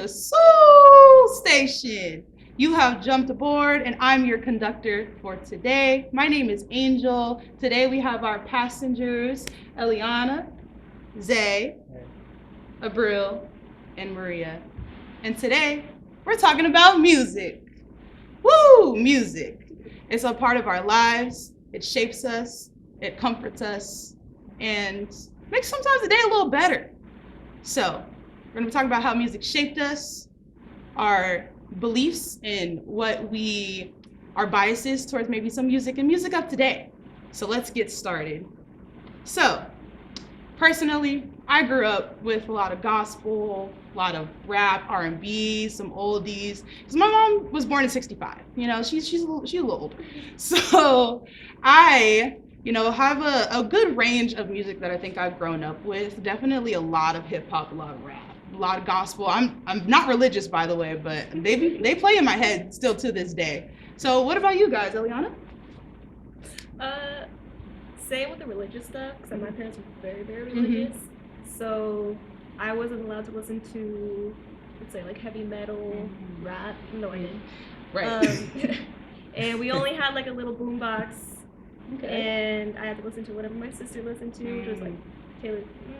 the Soul Station. You have jumped aboard, and I'm your conductor for today. My name is Angel. Today we have our passengers, Eliana, Zay, Abril, and Maria. And today we're talking about music. Woo! Music. It's a part of our lives. It shapes us, it comforts us, and makes sometimes the day a little better. So, we're going to be talking about how music shaped us, our beliefs, and our biases towards maybe some music and music of today. So, let's get started. So, personally, I grew up with a lot of gospel, a lot of rap, R&B, some oldies. Because my mom was born in '65. You know, she's a little older. So, I have a good range of music that I think I've grown up with. Definitely a lot of hip hop, a lot of rap, a lot of gospel. I'm not religious, by the way, but they play in my head still to this day. So what about you guys, Eliana? Same with the religious stuff, because my parents were very, very religious. So I wasn't allowed to listen to, let's say, like heavy metal, rap. No, I didn't. Right. And we only had like a little boombox. Okay. And I had to listen to whatever my sister listened to, which was like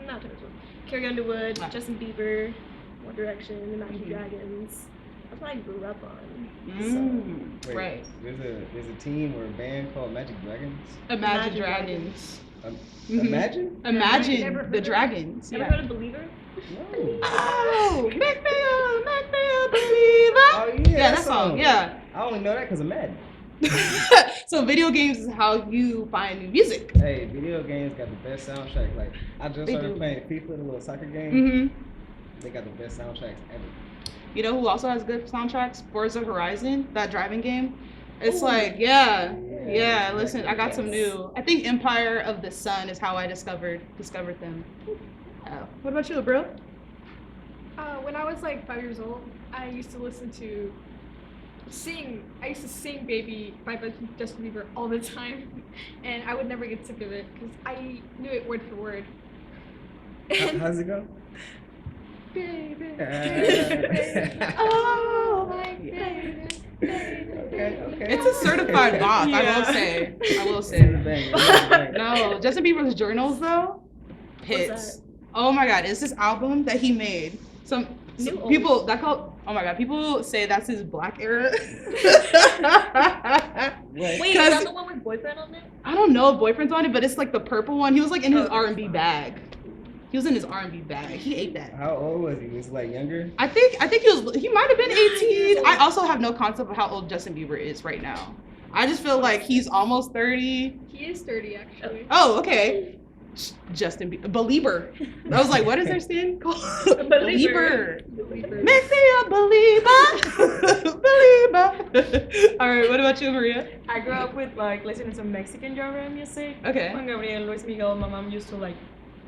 not Taylor Swift, Carrie Underwood, Justin Bieber, One Direction, Imagine Dragons. That's what I grew up on. Wait, right. There's a team or a band called Magic Dragons. Imagine Dragons. Imagine? Imagine the Dragons. Ever heard of Believer? No. Oh, make me a believer. Oh yeah, that song. Yeah. I only know that because of Madden. So video games is how you find new music. Hey, video games got the best soundtrack. Like I just started playing FIFA, the little soccer game. They got the best soundtracks ever. You know who also has good soundtracks? Forza Horizon, that driving game. It's listen, I got some new. I think Empire of the Sun is how I discovered them. What about you, bro? When I was like 5 years old, I used to sing Baby by Justin Bieber all the time, and I would never get sick of it because I knew it word for word. How's it go? Baby, Oh, my baby. Okay. it's a certified bop. Yeah. I will say. No, Justin Bieber's Journals though, hits. Oh my God, it's this album that he made. Some people people say that's his Black era. Wait, is that the one with Boyfriend on it? I don't know if Boyfriend's on it, but it's like the purple one. He was like in his R&B bag. He was in his R&B bag. He ate that. How old was he? Was he like younger? I think he might have been 18. I also have no concept of how old Justin Bieber is right now. I just feel like he's almost 30. He is 30 actually. Oh, okay. Justin Bieber. Belieber. I was like, what is their stand called? Belieber. Make me a believer. Believer. All right, what about you, Maria? I grew up with like listening to Mexican genre music. Okay. Juan Gabriel, Luis Miguel, my mom used to like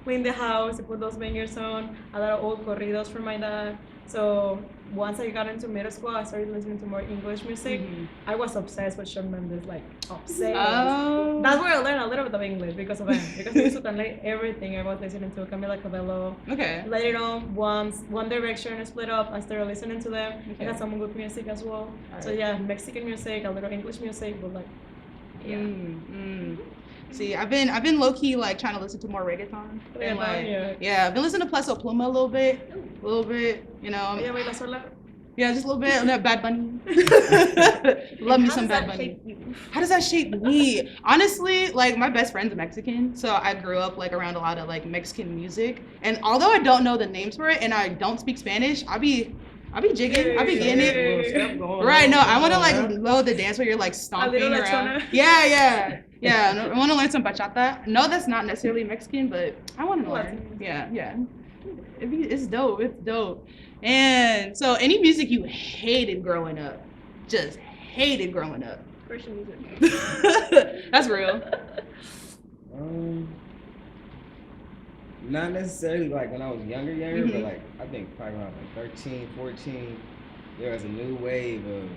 clean the house and put those bangers on, a lot of old corridos from my dad. So once I got into middle school, I started listening to more English music. I was obsessed with Shawn Mendes, like obsessed. Oh. That's where I learned a little bit of English because of him. Because he used to translate everything I was listening to. Camila Cabello. Okay. Later on, once One Direction split up, I started listening to them. Okay. I got some good music as well. All So right. yeah, Mexican music, a little English music, but like, yeah. See, I've been low key like trying to listen to more reggaeton. And like, yeah, I've been listening to Peso Pluma a little bit, you know. Ella baila sola. Yeah, just a little bit. And that Bad Bunny. Love me some Bad Bunny. How does that shape me? Honestly, like my best friend's Mexican, so I grew up like around a lot of like Mexican music. And although I don't know the names for it and I don't speak Spanish, I be jigging, I be getting it. Right, no, I want to like know the dance where you're like stomping around. Yeah. I want to learn some bachata. No, that's not necessarily Mexican, but I want to learn. Yeah. It's dope. It's dope. And so, any music you hated growing up, just hated growing up. Christian music. That's real. Not necessarily like when I was younger, but like I think probably when I was like 13, 14, there was a new wave of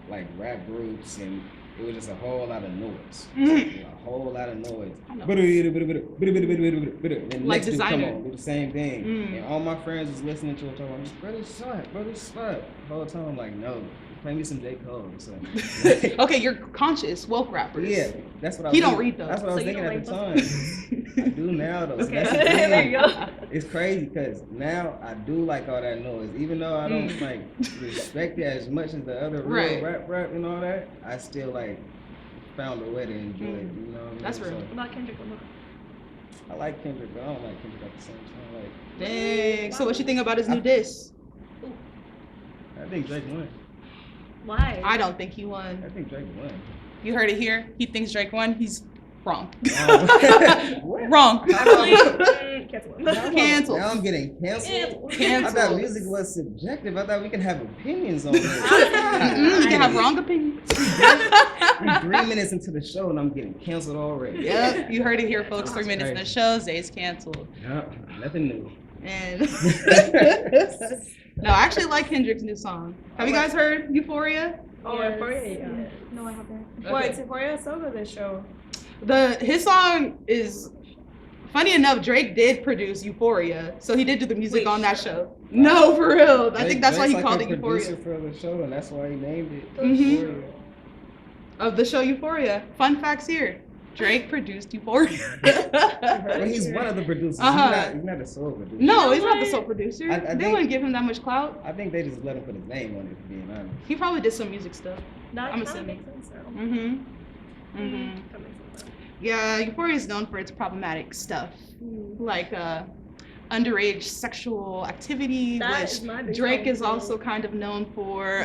like rap groups and it was just a whole lot of noise. Mhm. A whole lot of noise. I know. And then Like next dude come Designer. on, do the same thing. Mm. And all my friends was listening to it, talking, brother, slut. The whole time I'm like, no, play me some J. Cole or something. Okay, you're conscious, woke rappers. Yeah, that's what I was He don't thinking. read those. That's what I was So you thinking at don't the like time. I do now though. So Okay. that's the There thing. you go. It's crazy because now I do like all that noise, even though I don't like respect it as much as the other real Right. rap and all that. I still like found a way to enjoy it. You know what I mean? That's real. What about Kendrick Lamar? I like Kendrick, but I don't like Kendrick at the same time. Like Dang. So what you think about his new diss? I think Drake won. Why? I don't think he won. I think Drake won. You heard it here. He thinks Drake won. He's wrong. What? Wrong. Cancel him. Canceled. Now I'm getting canceled. I Canceled. thought music was subjective. I thought we could have opinions on this. Mm-mm, you can have wrong opinions. We're 3 minutes into the show and I'm getting canceled already. Yep, you heard it here, folks. 3 minutes in the Crazy. show, Zay's canceled. Yep, nothing new. And no, I actually like Kendrick's new song. Have you guys heard Euphoria? Oh, Yes. Euphoria, yeah. No, I haven't. Well, Okay. it's Euphoria so good, this show. His song is funny enough. Drake did produce Euphoria, so he did do the music Wait, on that shut show. No, for real. I think that's why he Drake's called like it a producer Euphoria. for the show, and that's why he named it Mhm. Euphoria. Of the show Euphoria. Fun facts here. Drake produced Euphoria. Well, he's one of the producers. Uh-huh. He's not a sole producer. No, he's not the what? sole producer. I They think- wouldn't give him that much clout. I think they just let him put his name on it, to be honest. He probably did some music stuff. That I'm kind of assuming. makes sense though. Mm-hmm. Mm-hmm. That makes sense. Yeah, Euphoria is known for its problematic stuff, like underage sexual activity, That which is my big Drake problem, is too. also kind of known for.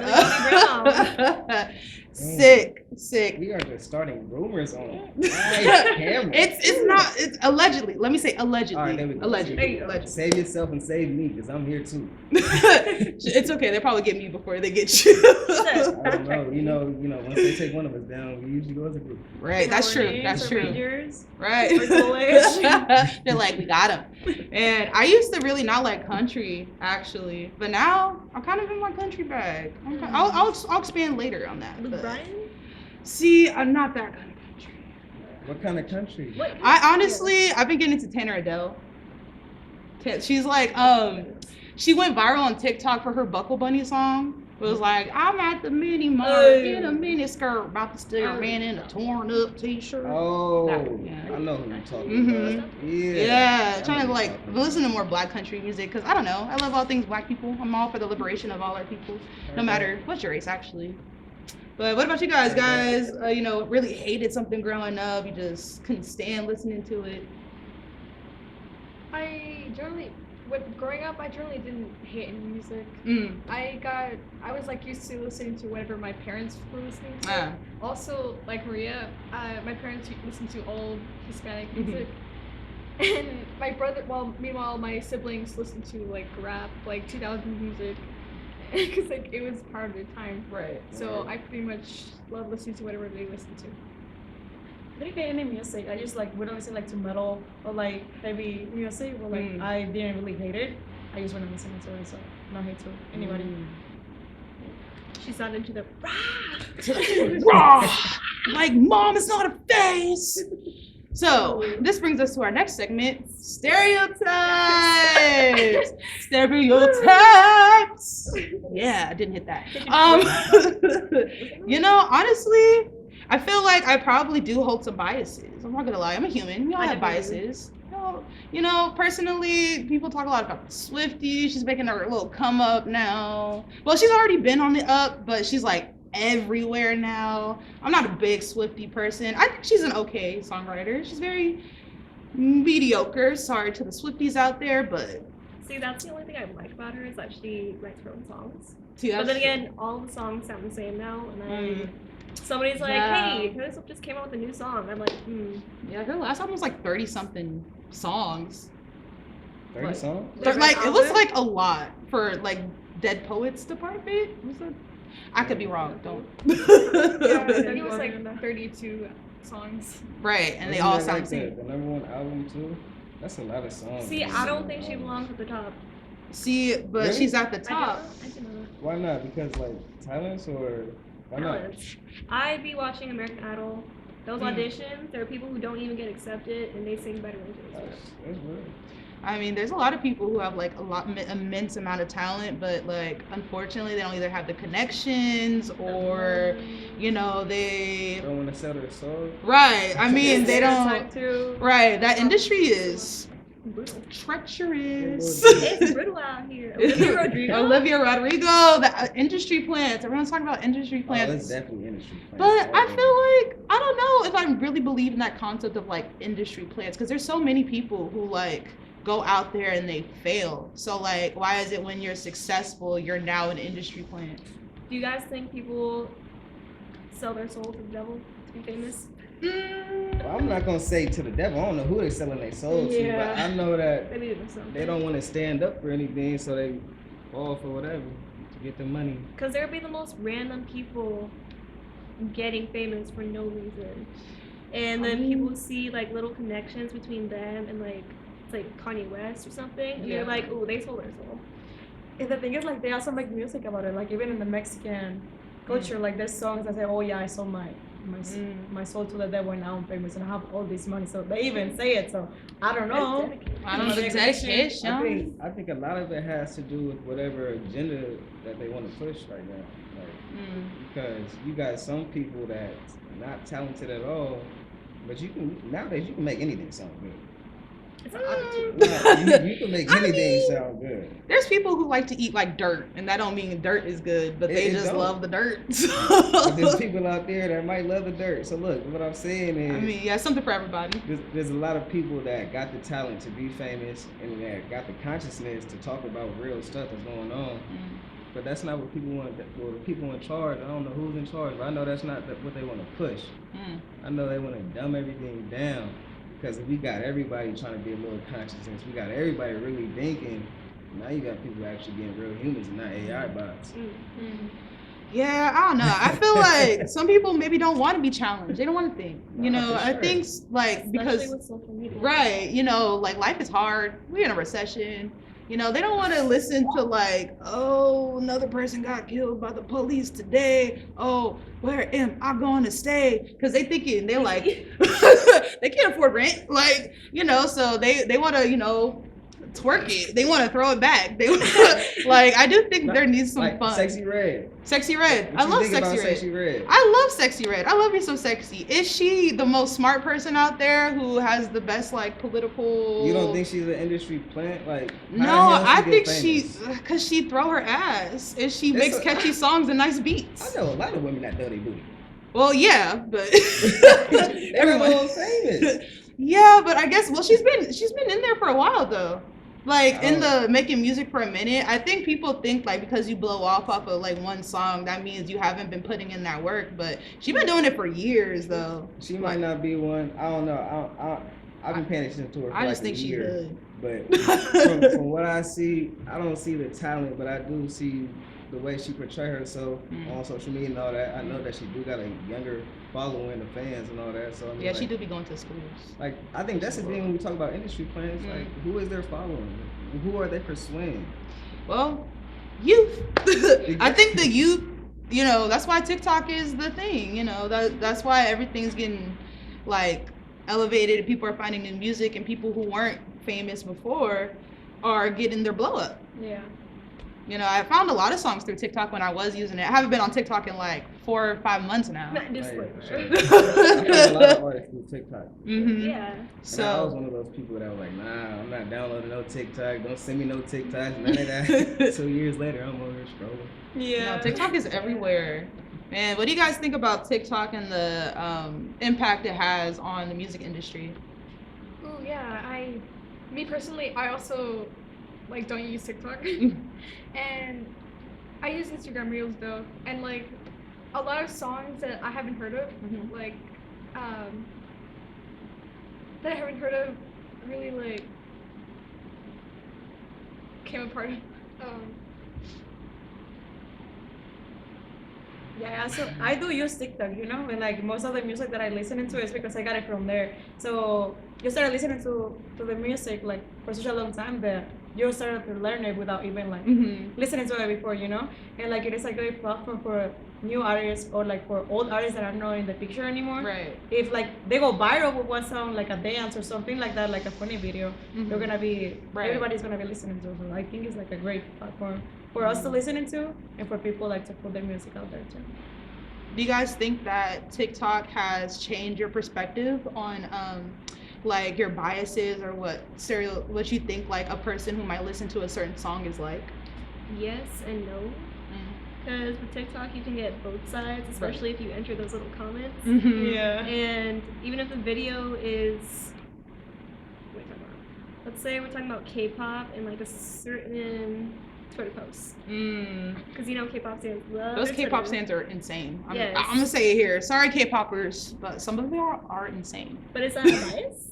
Millie Sick. We are just starting rumors on live camera. It's allegedly. Let me say allegedly. All right, there we go. Allegedly. There you go. Allegedly. Save yourself and save me, because I'm here too. It's okay. They probably get me before they get you. I don't know. You know, once they take one of us down, we usually go as a group. Right. That's true. That's true. Rangers. Right. Or college. They're like, we got him. And I used to really not like country, actually, but now I'm kind of in my country bag. I'll expand later on that. Luke but- Bryan? See, I'm not that kind of country. What kind of country? What? I honestly, I've been getting into Tanner Adele. She's like, she went viral on TikTok for her Buckle Bunny song. It was like, I'm at the mini mart in a mini skirt, about to steer a man in a torn up t-shirt. Oh, That one, yeah. I know who you're talking Mhm. about. Yeah. Yeah, I trying know to who like you're talking about. listen to more black country music because I don't know. I love all things black people. I'm all for the liberation of all our people, no matter what's your race, actually. But what about you guys? Guys, really hated something growing up. You just couldn't stand listening to it. Growing up, I generally didn't hate any music. Mm. I was like used to listening to whatever my parents were listening to. Ah. Also, like Maria, my parents listened to old Hispanic Mhm. music. And my brother, meanwhile, my siblings listened to like rap, like 2000 music, because like it was part of their time. Right. So I pretty much love listening to whatever they listen to. I didn't hate any music. I just like wouldn't listen like to metal or like heavy music. Or like Mm. I didn't really hate it. I just wouldn't listen to it, so not hate to anybody. She's not into the Raw! Like, mom, it's not a face. So this brings us to our next segment: stereotypes. Stereotypes. Yeah, I didn't hit that. Honestly, I feel like I probably do hold some biases. I'm not gonna lie. I'm a human. We all I have definitely do. biases. Personally, people talk a lot about Swiftie. She's making her little come up now. Well, she's already been on the up, but she's like everywhere now. I'm not a big Swiftie person. I think she's an okay songwriter. She's very mediocre. Sorry to the Swifties out there, but See, that's the only thing I like about her is that she writes her own songs. see, But that's then again, all the songs sound the same now, and then somebody's like, Yeah. "Hey, Taylor Swift just came out with a new song." I'm like, yeah, her last album was like 30 something songs. 30 Like- songs? Like it was like a lot for like Dead Poets Department. Was it? I could be wrong. Don't. Yeah, I think it was like 32 songs. Right, and they Isn't all that sound like the same. the number one album too? That's a lot of songs. See, I don't think she belongs at the top. See, but Really? she's at the top. I don't know. Why not? Because like talents or Why not? talents. I be watching American Idol. Those auditions, there are people who don't even get accepted, and they sing better than Taylor Swift. That's weird. I mean, there's a lot of people who have like immense amount of talent, but like unfortunately, they don't either have the connections or, you know, they Don't want to sell their soul. right. I mean, they don't. Time to Right. That industry is Brutal. treacherous. It's brutal out here. Olivia Rodrigo. Olivia Rodrigo, the industry plants. Everyone's talking about industry Oh, it's plants. definitely industry. But I feel like I don't know if I really believe in that concept of like industry plants because there's so many people who like go out there and they fail. So like, why is it when you're successful, you're now an industry plant? Do you guys think people sell their soul to the devil to be famous? Well, I'm not gonna say to the devil. I don't know who they selling their soul to, but I know that Maybe even something. they don't want to stand up for anything, so they fall for whatever to get the money. Because there would be the most random people getting famous for no reason. And then people see like little connections between them and like it's like Kanye West or something. And they're like, oh, they sold their soul. And the thing is, like, they also make music about it. Like, even in the Mexican culture, like, there's songs that say, oh, yeah, I sold my soul to the devil and now I'm famous and I have all this money. So they even say it. So I don't know. I don't know the dedication. I think a lot of it has to do with whatever agenda that they want to push right now. Like, because you got some people that's not talented at all, but nowadays you can make anything sound good. It's an attitude. Nah, you can make anything sound good. There's people who like to eat like dirt, and that don't mean dirt is good, but they just don't. love the dirt. But there's people out there that might love the dirt. So look, what I'm saying is, I mean, yeah, something for everybody. there's a lot of people that got the talent to be famous and that got the consciousness to talk about real stuff that's going on. But that's not what people want. For the people in charge, I don't know who's in charge, but I know that's not what they want to push. I know they want to dumb everything down. Because if we got everybody trying to be a little consciousness, we got everybody really thinking, now you got people actually being real humans and not AI bots. Yeah, I don't know. I feel like some people maybe don't want to be challenged. They don't want to think. You know, I think like because Especially with social media. right, you know, like life is hard. We're in a recession. You know, they don't want to listen to like, oh, another person got killed by the police today. Oh, where am I going to stay? Because they're like, they can't afford rent. Like, you know, so they want to, you know, twerk it. They want to throw it back. They like, I do think there needs some like fun. Sexy Red. Sexy Red. What I you love think about Sexy Red. Red. I love Sexy Red. I love her so sexy. Is she the most smart person out there who has the best like political? You don't think she's an industry plant? Like No, I think cause she throw her ass and she makes catchy songs and nice beats. I know a lot of women that throw their booty. Well, yeah, but Everyone's famous. Yeah, but I guess she's been in there for a while though. Like in the making music for a minute, I think people think like because you blow off of like one song, that means you haven't been putting in that work. But she's been doing it for years though. She might not be one. I don't know. I've been paying attention to her for I like just think a she year. good. But from what I see, I don't see the talent, but I do see the way she portray herself on social media and all that. I know that she do got a younger following, the fans and all that. So I mean, Yeah, like, she do be going to schools. Like I think that's the thing when we talk about industry plans. Like who is their following? Who are they pursuing? Well, youth. I think the youth. You know, that's why TikTok is the thing. You know, that's why everything's getting like elevated and people are finding new music and people who weren't famous before are getting their blow up. Yeah. You know, I found a lot of songs through TikTok when I was using it. I haven't been on TikTok in like 4 or 5 months now. Not just like, I found a lot of artists through TikTok. yeah. And I was one of those people that was like, nah, I'm not downloading no TikTok. Don't send me no TikToks, none of that. 2 years later, I'm over here scrolling. Yeah, TikTok is everywhere. Man, what do you guys think about TikTok and the impact it has on the music industry? Oh yeah, me personally, I also like don't use TikTok, and I use Instagram Reels though, and like a lot of songs that I haven't heard of, like that I haven't heard of, really like came apart. Yeah, so I do use TikTok, you know, and like most of the music that I listen to is because I got it from there. So you started listening to the music like for such a long time that you started to learn it without even like listening to it before, you know? And like it is a great platform for new artists or like for old artists that are not in the picture anymore. Right. If like they go viral with one song, like a dance or something like that, like a funny video, they're gonna be everybody's gonna be listening to it. So I think it's like a great platform for us to listen to and for people like to put their music out there too. Do you guys think that TikTok has changed your perspective on like your biases or what you think like a person who might listen to a certain song is like? Yes and no. Because with TikTok, you can get both sides, especially if you enter those little comments. Yeah. And even if the video is, what are we talking about? Let's say we're talking about K-pop and like a certain Twitter post. Because you know K-pop stands love. Those their K-pop Twitter. stands are insane. Yes. I'm gonna say it here. Sorry, K-popers, but some of them are insane. But is that a bias?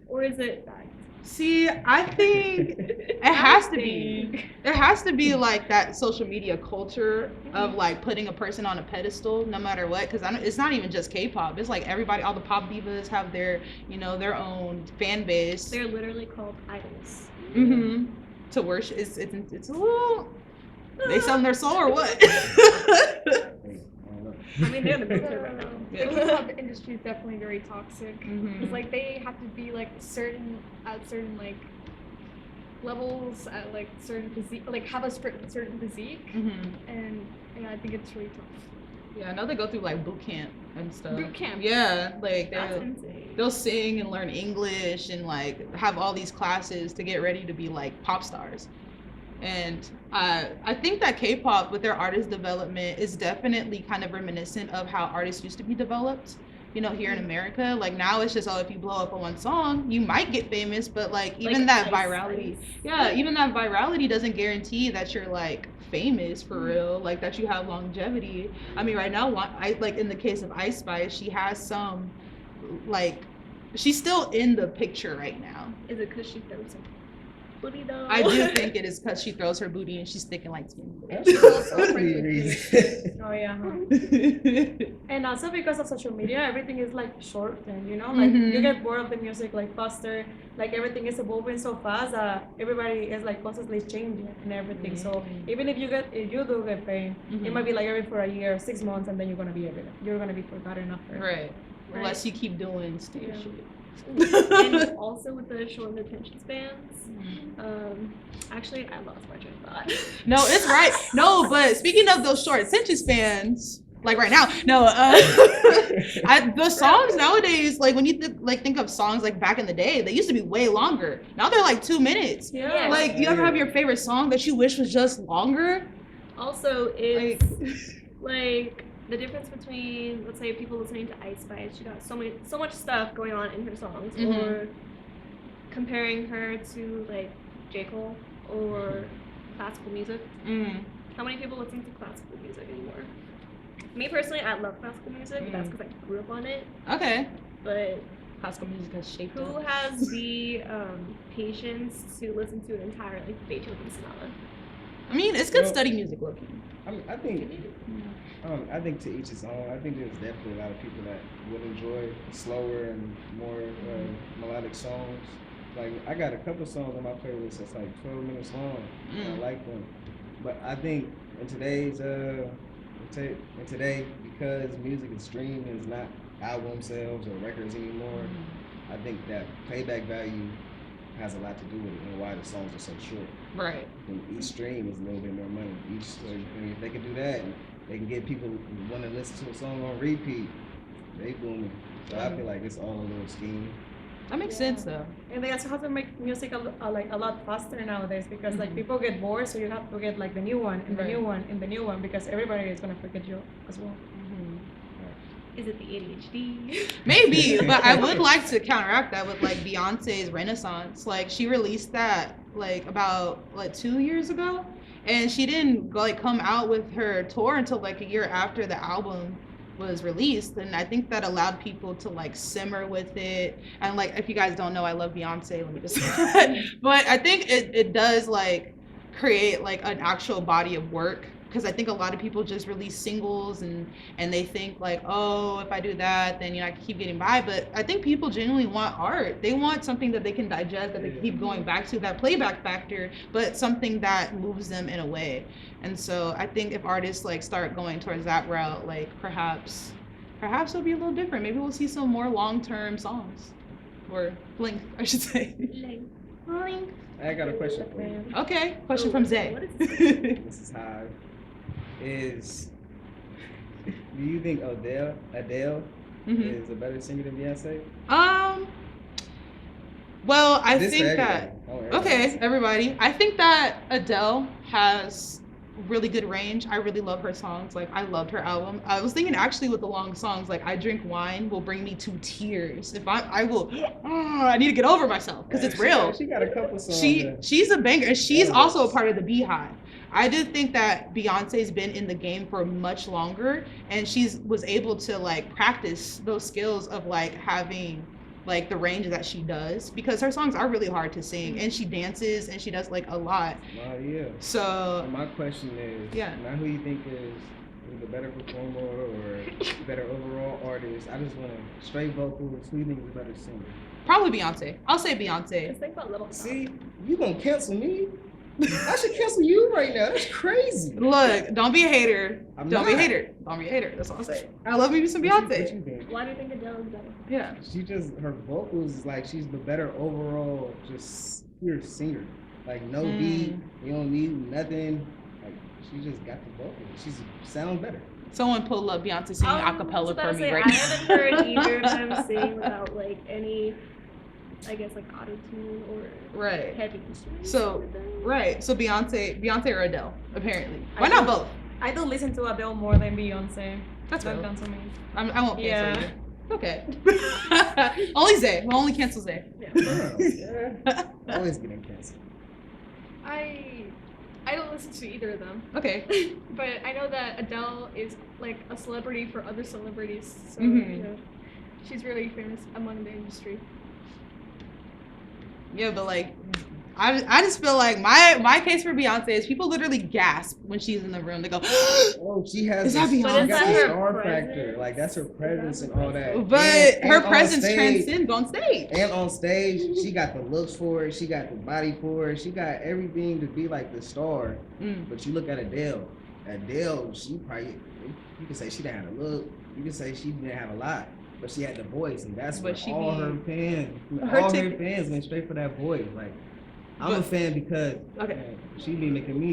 Or is it fact? See, I think it has to be. There has to be like that social media culture of like putting a person on a pedestal no matter what. Because it's not even just K-pop. It's like everybody, all the pop divas have their, their own fan base. They're literally called idols. To worship, it's a little. They selling their soul or what? I mean, they're in the military right now. The K-pop industry is definitely very toxic. It's like they have to be like certain like levels at like certain physique, like have a certain physique, and yeah, I think it's really tough. Yeah, I know they go through like boot camp and stuff. Boot camp. Yeah, like That's insane. they'll sing and learn English and like have all these classes to get ready to be like pop stars. And I think that K-pop with their artist development is definitely kind of reminiscent of how artists used to be developed, here in America. Like now it's just, if you blow up on one song, you might get famous, but like even that virality, even that virality doesn't guarantee that you're like famous for real, like that you have longevity. I mean, right now, I like in the case of Ice Spice, she has some, like, she's still in the picture right now. Is it because she throws her booty though? I do think it is because she throws her booty and she's thick and light skin. Oh yeah. And also because of social media, everything is like shortened, like you get bored of the music like faster, like everything is evolving so fast that everybody is like constantly changing and everything. So even if you do get paid, it might be like every for a year, 6 months, and then you're gonna be forgotten after. Right. Unless you keep doing stupid shit. And also with the short attention spans, actually I lost my train of thought. No, it's right. No, but speaking of those short attention spans, like right now, no, the songs nowadays, like when you think of songs like back in the day, they used to be way longer. Now they're like 2 minutes. Yeah. Like, you ever have your favorite song that you wish was just longer? Also, it's like the difference between, let's say, people listening to Ice Spice, she got so much stuff going on in her songs, or comparing her to like J. Cole or classical music. How many people listen to classical music anymore? Me personally, I love classical music. That's because I grew up on it. Okay. But classical music has shaped who has the patience to listen to an entire like Beethoven sonata? I mean, it's good study music looking. I think to each his own. I think there's definitely a lot of people that would enjoy slower and more melodic songs. Like I got a couple songs on my playlist that's like 12 minutes long. I like them, but I think in today's because music is streamed and it's not album sales or records anymore, I think that playback value has a lot to do with it and why the songs are so short. Right. And each stream is a little bit more money. If they can do that, they can get people who want to listen to a song on repeat. They booming. So I feel like it's all a little scheme. That makes sense though. And they also have to make music a lot faster nowadays because like people get bored, so you have to get like the new one and the new one and the new one because everybody is gonna forget you as well. Is it the ADHD? Maybe, but I would like to counteract that with like Beyonce's Renaissance. Like she released that like about 2 years ago, and she didn't like come out with her tour until like a year after the album was released, and I think that allowed people to like simmer with it. And like, if you guys don't know, I love Beyonce, let me just but I think it does like create like an actual body of work because I think a lot of people just release singles and they think like, oh, if I do that, then I can keep getting by. But I think people genuinely want art. They want something that they can digest, that they can keep going back to, that playback factor, but something that moves them in a way. And so I think if artists like start going towards that route, like perhaps it'll be a little different. Maybe we'll see some more long-term songs, or length, I should say. Length. I got a question for you. Okay, question from Zay. What is this? This is how is. Do you think Adele is a better singer than Beyonce? Well, I This think for that. everybody. Okay, everybody. I think that Adele has really good range. I really love her songs. Like, I loved her album. I was thinking actually with the long songs, like I Drink Wine will bring me to tears. If I will, I need to get over myself because it's real. She got a couple songs. She's a banger, and she's also a part of the Beehive. I did think that Beyonce's been in the game for much longer, and was able to like practice those skills of like having like the range that she does, because her songs are really hard to sing, and she dances and she does like a lot. Oh yeah. So my question is, not who you think is the better performer or better overall artist. I just want to straight vocals. Who you think is the better singer? probably Beyonce. I'll say Beyonce. Just think about Little See, you gonna cancel me? I should cancel you right now. That's crazy. Look, don't be a hater. I'm Don't be a not. hater. Don't be a hater. That's all I'm saying. I love me some What Beyonce. you think? Why do you think Adele is better? Yeah. She just, her vocals is like, she's the better overall, just pure singer. Like no beat, you don't need nothing. Like she just got the vocals. She's sound better. Someone pull up Beyonce singing a cappella for me right I now. haven't heard either of them sing without like any, I guess like auto-tune or Right. heavy instruments. So, right. So Beyonce or Adele, apparently. Why I not do- both? I do listen to Adele more than Beyonce. That's Don't real. cancel me. I won't cancel Yeah. you. Okay. Only Zay. We'll only cancel Zay. Yeah. Always getting canceled. I don't listen to either of them, Okay. but I know that Adele is like a celebrity for other celebrities, so Mhm. you know, she's really famous among the industry. Yeah, but like, I just feel like my case for Beyonce is people literally gasp when she's in the room. They go, Oh, she has. Is that she Beyonce? got But the is that her star factor. presence? Like that's her presence and all that. but And her on presence stage- transcends on stage. And on stage, she got the looks for it. She got the body for it. She got everything to be like the star. Mm. But you look at Adele. Adele, she probably, you can say she didn't have a look. You can say she didn't have a lot. But she had the voice, and that's But what she all be- her fans, her all her ticket- fans went straight for that voice. Like, I'm a But- fan because Okay. man, she be making me.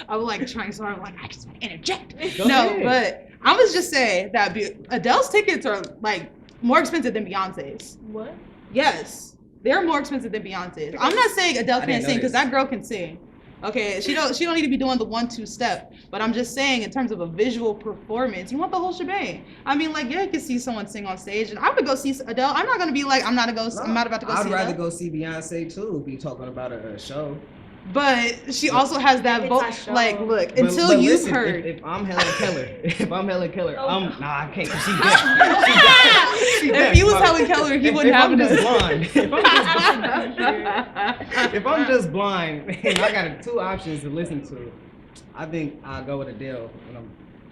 I'm like trying so hard. I'm like, I just want to interject. Go No, ahead. but I was just saying that Adele's tickets are like more expensive than Beyonce's. What? Yes, they're more expensive than Beyonce's. I'm not saying Adele I didn't can't know sing because this. that girl can sing. Okay, she don't need to be doing the 1-2 step. But I'm just saying in terms of a visual performance, you want the whole shebang. I mean, like, yeah, you can see someone sing on stage, and I would go see Adele. I'm not gonna be like, I'm not about to go I'd see rather Adele. go see Beyonce too. Be talking about a show. But she also has that It's vote. a show. Like, look, But- until but you've listen, heard. If I'm Helen Keller, Oh. I can't. She deaf. She If deaf. he was My- Helen Keller, he if- wouldn't if have I'm this. just blind. If I'm just blind and I got two options to listen to, I think I'll go with Adele when I'm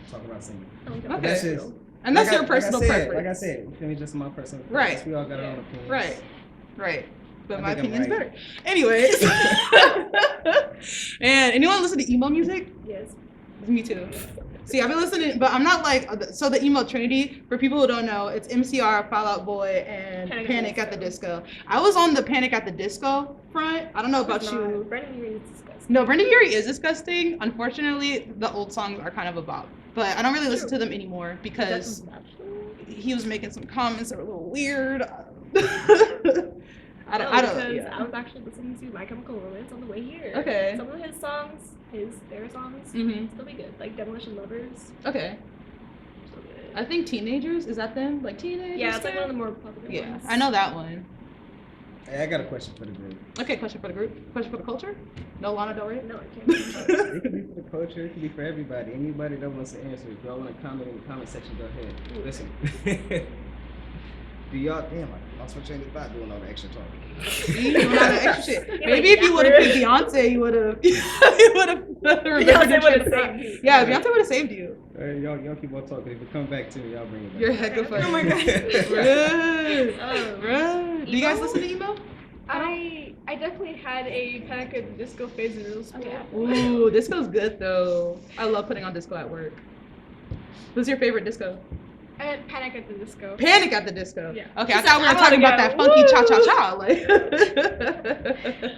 talking about singing. Okay. But that's just, And that's like your personal preference. Like I said, you feel me? Just my personal Right. preference. We all got our own opinions. Right. But I my think I'm opinion's right. better. Anyways. And anyone listen to emo music? Yes. Me too. See, I've been listening, but I'm not like, so the emo trinity, for people who don't know, it's MCR, Fall Out Boy, and Panic at the Disco. I was on the Panic at the Disco front. I don't know about you. Brendan Urie is disgusting. No, Brenda Urie is disgusting. Unfortunately, the old songs are kind of a bop. But I don't really listen to them anymore because he was making some comments that were a little weird. I don't because yeah. I was actually listening to My Chemical Romance on the way here. Okay. Some of his songs, their songs, Mhm. still be good. Like Demolition Lovers, Okay. still good. I think Teenagers, is that them? Like Teenagers? Yeah, it's like one of the more popular Yeah, ones. I know that one. Hey, I got a question for the group. Okay, question for the group. Question for the culture? No Lana Del Rey? No, I can't. It could be for the culture. It could be for everybody. Anybody that wants to answer. If y'all want to comment in the comment section, go ahead. Listen. Do y'all, damn, I lost my train of thought doing all the extra talking. See, doing all the extra shit. Maybe if you would have picked Beyonce, you would have. You would have remembered Beyonce your would have train of thought. saved you. Yeah, Beyonce would have saved you. Y'all keep on talking. If it come back to me, y'all bring it back. You're hecka funny. Oh my God. Right. Oh. Right. Do you guys listen to emo? I definitely had a Panic at the Disco phase in middle school. Ooh, disco's good though. I love putting on disco at work. Who's your favorite disco? I had Panic at the Disco. Panic at the Disco. Yeah. Okay, I thought we were talking about that funky cha cha cha. Like.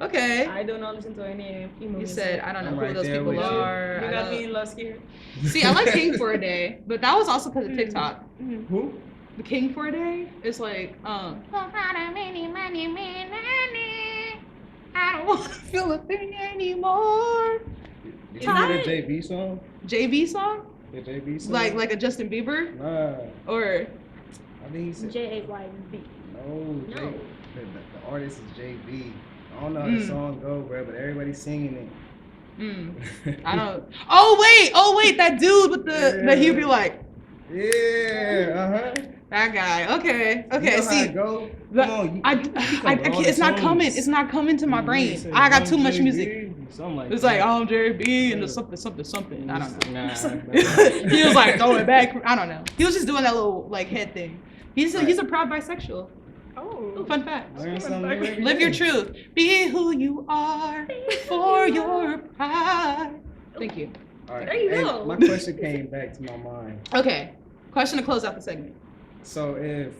Okay. I do not listen to any emo You music. said I don't know I'm who right those there people with you. are. You I got don't- me lost here. See, I like King for a Day, but that was also because of TikTok. Who? The King for a Day is like, I don't want to feel a thing anymore. Did you hear the JB song? JV song? The JB song? Like a Justin Bieber? Nah. Or I think he said. JAYB. No. No. The artist is JB. I don't know how the song go, bro, but everybody's singing it. I don't. Oh wait, that dude with the he'd be like Yeah. that guy. Okay. You know See, how it go? the- Come on, I can't, it's not coming. It's not coming to my brain. I got too much music. Something like It's that. like I'm JB and the something. I don't know. Nah. He was like throwing back. I don't know. He was just doing that little like head thing. He's a proud bisexual. Oh. Fun fact. Learn something new every Live your day. truth. Be who you are for your pride. Thank you. All right. There you Hey, go. My question came back to my mind. Okay. Question to close out the segment. So if,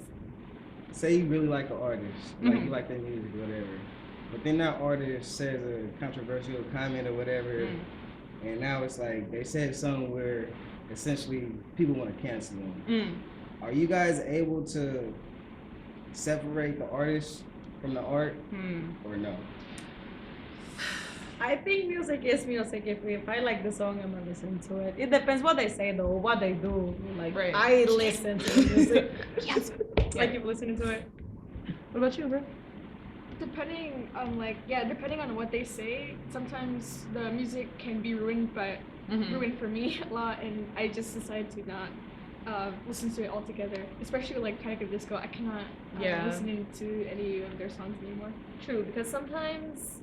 say you really like an artist, like Mhm. you like their music or whatever, but then that artist says a controversial comment or whatever, and now it's like they said something where essentially people want to cancel them. Are you guys able to separate the artist from the art or no? I think music is music. If I like the song, I'm gonna listen to it. It depends what they say though, what they do. Like Right. I listen to the music. Yes. I keep listening to it. What about you, bro? Depending on what they say, sometimes the music can be ruined for me a lot, and I just decide to not listen to it altogether. Especially with like Panic at the Disco, I cannot listen to any of their songs anymore. True, because sometimes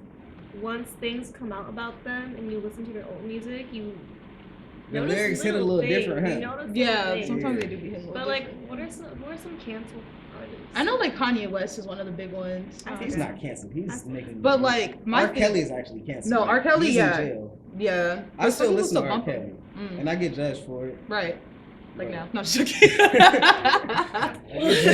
once things come out about them and you listen to their old music, you The notice lyrics hit a little things. different, huh? You notice little Yeah, things. sometimes they do be hitting. But like, who are some canceled artists? I know like Kanye West is one of the big ones. He's not canceled. He's making. But like my R. thing- Kelly is actually canceled. No, R. Kelly, He's yeah. in jail. Yeah. I But still some people listen to R. bump him. Kelly, and I get judged for it. Right. Like Right. now. No, just joking.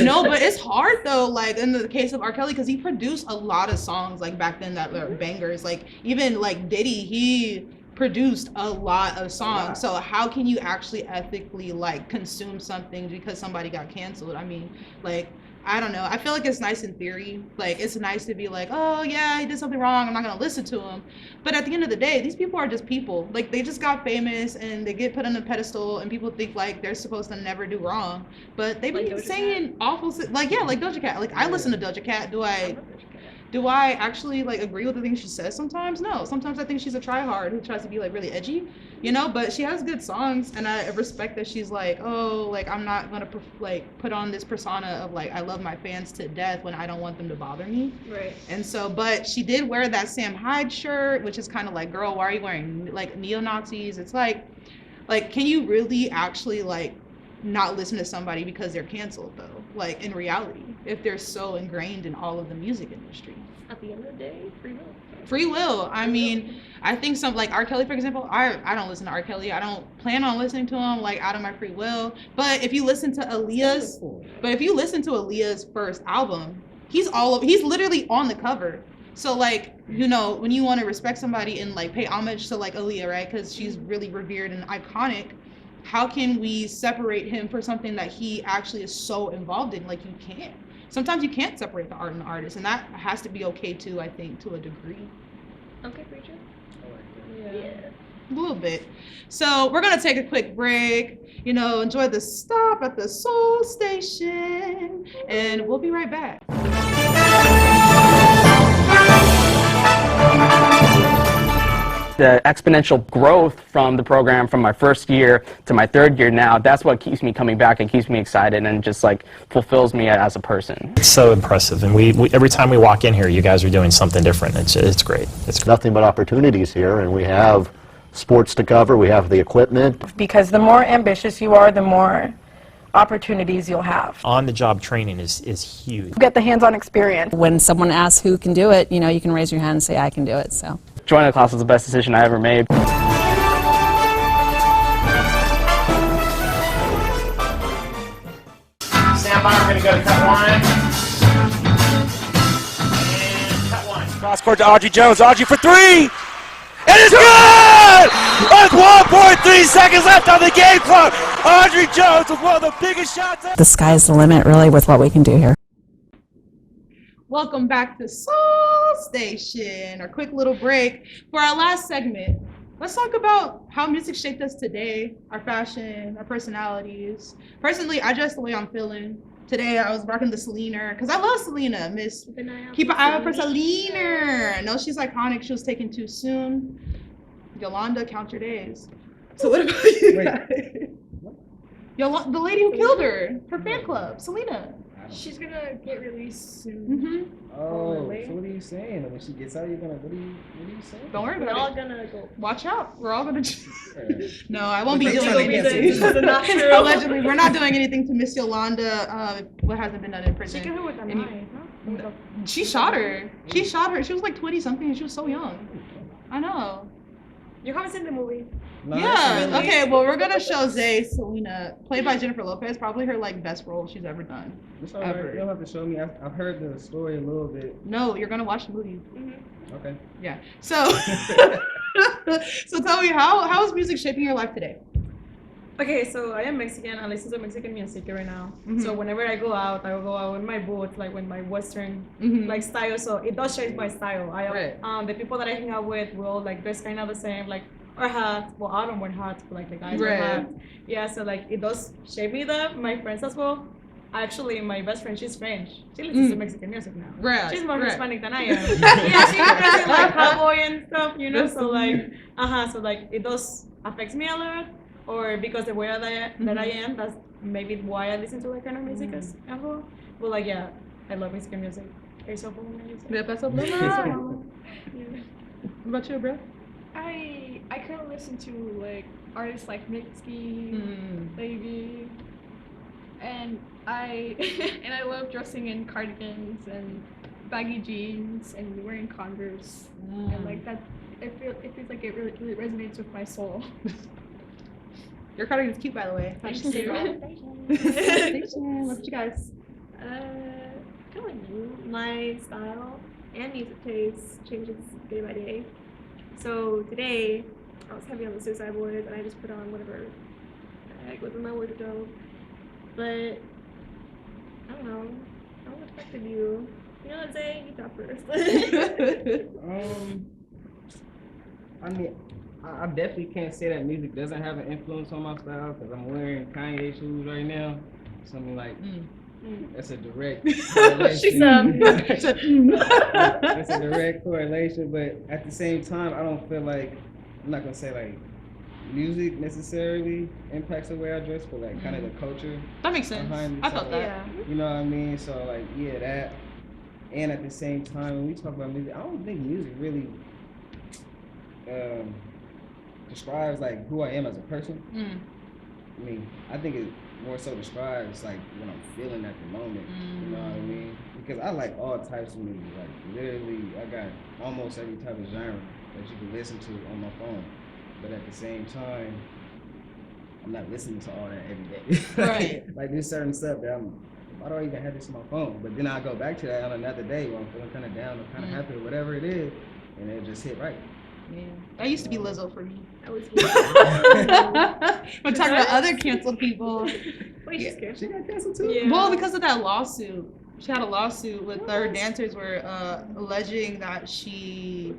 No, but it's hard though, like in the case of R. Kelly, because he produced a lot of songs like back then that were bangers. Like even like Diddy, he produced a lot of songs. So how can you actually ethically like consume something because somebody got canceled? I mean, like I don't know. I feel like it's nice in theory. Like it's nice to be like, oh yeah, he did something wrong. I'm not gonna listen to him. But at the end of the day, these people are just people. Like they just got famous and they get put on a pedestal, and people think like they're supposed to never do wrong. But they be Like Doja saying awful, like Doja Cat. Like I listen to Doja Cat. Do I actually like agree with the things she says sometimes? No. Sometimes I think she's a tryhard who tries to be like really edgy, you know, but she has good songs, and I respect that she's like, oh, like I'm not gonna put on this persona of like I love my fans to death when I don't want them to bother me. Right. And so, but she did wear that Sam Hyde shirt, which is kind of like, girl, why are you wearing like neo-Nazis? It's like can you really actually like not listen to somebody because they're canceled though? Like in reality, if they're so ingrained in all of the music industry. At the end of the day, free will. Free will. I mean, I think some like R. Kelly, for example, I don't listen to R. Kelly. I don't plan on listening to him like out of my free will. But if you listen to Aaliyah's first album, he's literally on the cover. So like, you know, when you want to respect somebody and like pay homage to like Aaliyah, right? Because she's really revered and iconic. How can we separate him for something that he actually is so involved in? Like you can't. Sometimes you can't separate the art and the artist, and that has to be okay too, I think, to a degree. Okay, preacher. Yeah. A little bit. So we're gonna take a quick break. You know, enjoy the stop at the Soul Station, and we'll be right back. the exponential growth from the program from my first year to my third year now, that's what keeps me coming back and keeps me excited and just like fulfills me as a person. It's so impressive, and we every time we walk in here, you guys are doing something different. It's great. It's Nothing but opportunities here, and we have sports to cover, we have the equipment. Because the more ambitious you are, the more opportunities you'll have. On-the-job training is huge. Get the hands-on experience. When someone asks who can do it, you know, you can raise your hand and say, I can do it. So Joining the class was the best decision I ever made. Stand by, we're going to go to cut one. And cut one. Cross court to Audrey Jones. Audrey for three. It is good! With 1.3 seconds left on the game clock. Audrey Jones with one of the biggest shots ever. the sky's the limit, really, with what we can do here. Welcome back to Soul Station, our quick little break. For our last segment, let's talk about how music shaped us today, our fashion, our personalities. Personally, I dress the way I'm feeling. Today, I was rocking the Selena, because I love Selena, Miss. Keep an eye out for Selena. No, she's iconic. She was taken too soon. Yolanda, count your days. So what about you guys? The lady who killed her fan club, Selena. She's gonna get released soon. Mm-hmm. Oh, so what are you saying? When she gets out, you're gonna, what are you saying? Don't worry We're about all it. gonna go. Watch out. We're all gonna. No, I won't be But doing legal anything. reasons. This is not true. Allegedly, we're not doing anything to Miss Yolanda. What hasn't been done in She prison? killed her with a Any- knife, huh? She shot her. She shot her. She was like 20 something, and she was so young. I know. You haven't seen the movie? No, Yeah. that's really- Okay. Well, we're gonna show Zay Selena, played by Jennifer Lopez. Probably her like best role she's ever done. It's all right. Ever. You don't have to show me. I've heard the story a little bit. No, you're gonna watch the movie. Okay. Yeah. So, so tell me, how is music shaping your life today? Okay, so I am Mexican. I listen to Mexican music right now. Mhm. So whenever I go out with my boots, like with my Western Mhm. like style. So it does shape my style. Right. The people that I hang out with will like dress kind of the same, like or hats. Well, I don't wear hats, but like the guys wear Right. hats. Yeah, so like it does shape me that. My friends as well. Actually, my best friend, she's French. She listens to Mexican music now. Right. She's more right. Hispanic than I am. Yeah, she dresses like cowboy and stuff, you know. So like, so like it does affects me a lot. Or because the way that I am, that's maybe why I listen to that kind of music as well. But like, yeah, I love Mexican music. There's so cool music. Me paso pluma. What about you, bro? I currently listen to like artists like Mitski, Baby, and I and I love dressing in cardigans and baggy jeans and wearing Converse and like that. It feels like it really resonates with my soul. Your cardigan's cute, by the way. Thank Fashion you. Station. What about you guys? Kind of like you. My style and music taste changes day by day. So today, I was heavy on the Suicide Boys, and I just put on whatever the heck was in my wardrobe. But I don't know. How affected you? You know what I'm saying? You talk first. I mean, I definitely can't say that music doesn't have an influence on my style because I'm wearing Kanye shoes right now. So I mean, like, that's a direct correlation. That's a direct correlation, but at the same time, I don't feel like, I'm not gonna say like music necessarily impacts the way I dress, but like kind of the culture. That makes sense. behind I felt something. that. You know what I mean? So like, yeah, that. And at the same time, when we talk about music, I don't think music really describes like who I am as a person. I mean, I think it more so describes like what I'm feeling at the moment. You know what I mean? Because I like all types of music. Like literally, I got almost every type of genre that you can listen to on my phone. But at the same time, I'm not listening to all that every day. Right. Like there's certain stuff that why do I even have this on my phone? But then I go back to that on another day when I'm feeling kind of down or kind of happy or whatever it is, and it just hit right. Yeah. That used to be Lizzo for me. That was We're talking about other canceled people. Wait, she's scared. She got canceled too? Yeah. Well, because of that lawsuit. She had a lawsuit with her dancers were alleging that she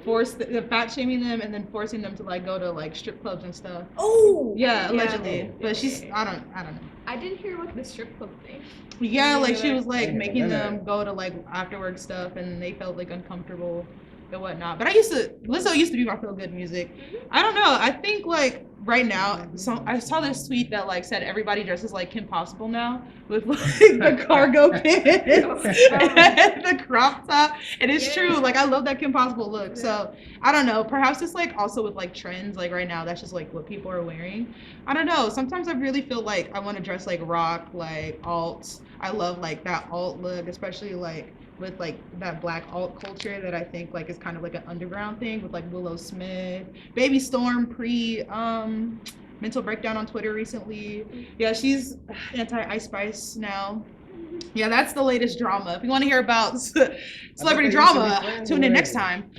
forced the fat shaming them and then forcing them to like go to like strip clubs and stuff. Oh! Yeah, allegedly. But she's I don't know. I didn't hear about the strip club thing. Yeah, like she was like Yeah, making yeah. them go to like after work stuff and they felt like uncomfortable. and whatnot. But Lizzo used to be my feel good music. I don't know. I think like right now, so I saw this tweet that like said everybody dresses like Kim Possible now with like the cargo pants and the crop top. And it's true. Like I love that Kim Possible look. So I don't know. Perhaps it's like also with like trends. Like right now, that's just like what people are wearing. I don't know. Sometimes I really feel like I want to dress like rock, like alt. I love like that alt look, especially like with like that black alt culture that I think like is kind of like an underground thing with like Willow Smith, Baby Storm pre mental breakdown on Twitter recently. Yeah, she's anti Ice Spice now. Yeah, that's the latest drama. If you want to hear about celebrity drama, tune in next time.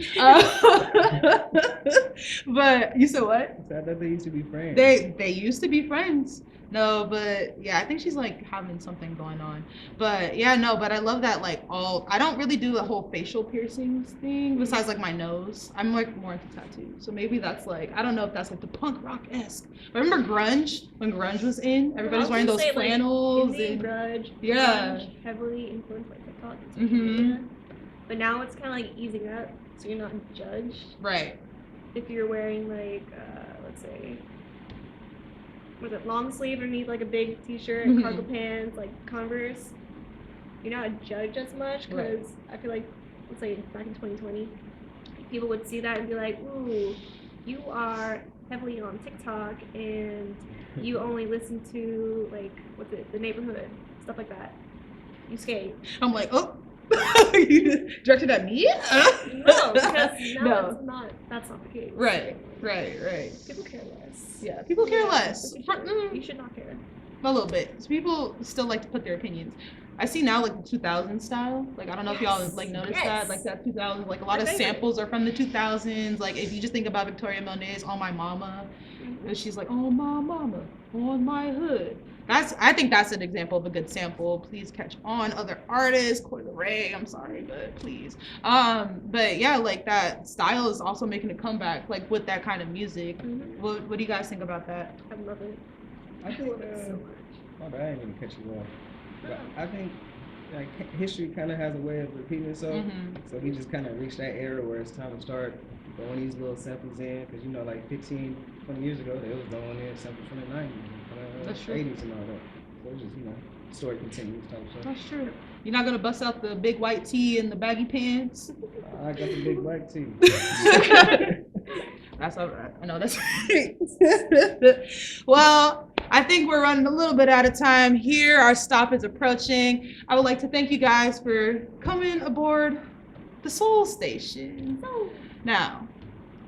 But you said what? I thought they used to be friends. They used to be friends. No, but yeah, I think she's like having something going on. But yeah, no, but I love that like all. I don't really do the whole facial piercings thing besides like my nose. I'm like more into tattoos, so maybe that's like I don't know if that's like the punk rock esque. Remember grunge when grunge was in? Everybody's wearing those flannels like, and grunge heavily influenced by TikTok. But now it's kind of like easing up, so you're not judged. Right. If you're wearing like let's say. Was it long sleeve underneath like a big t-shirt, cargo pants, like Converse, you're not judged as much because I feel like, let's say back in 2020, people would see that and be like, ooh, you are heavily on TikTok and you only listen to like, what's it, The Neighborhood, stuff like that. You skate. I'm like, oh, you directed at me? No, because no, it's not, that's not the case. Right. People care less. Yeah, people care less. You should not care. A little bit. So people still like to put their opinions. I see now like the 2000s style. Like I don't know if y'all like noticed that. Like that 2000s, like a lot of samples are from the 2000s. Like if you just think about Victoria Monet's "On My Mama," and she's like, "On my mama, on my hood." I think that's an example of a good sample. Please catch on other artists, Coi Leray, I'm sorry, but please. But yeah, like that style is also making a comeback, like with that kind of music. What do you guys think about that? I love it. I think so much. I didn't even catch you off. But I think like history kind of has a way of repeating itself. So we just kind of reached that era where it's time to start throwing these little samples in, because you know, like 15, 20 years ago, they was throwing in samples from the 90s. That's true. 80s and all that. So it's just, you know, story continues type stuff. That's true. You're not gonna bust out the big white tee and the baggy pants. I got the big black tee. That's all right. I know that's right. Well, I think we're running a little bit out of time here. Our stop is approaching. I would like to thank you guys for coming aboard the Soul Station. Now,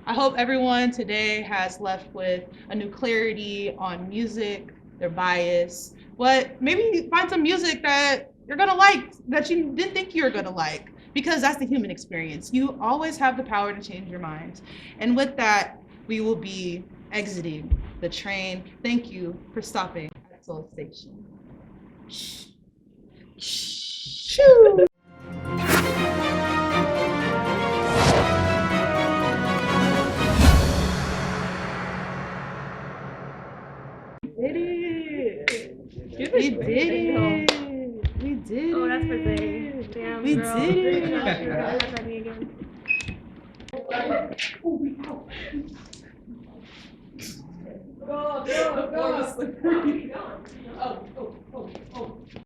I hope everyone today has left with a new clarity on music, their bias, maybe find some music that you're gonna like, that you didn't think you were gonna like, because that's the human experience. You always have the power to change your mind. And with that, we will be exiting the train. Thank you for stopping at Soul Station. Shoo. We did it. Oh, that's for Zay. Damn, we girl. did it. You're gonna have at me again. Go.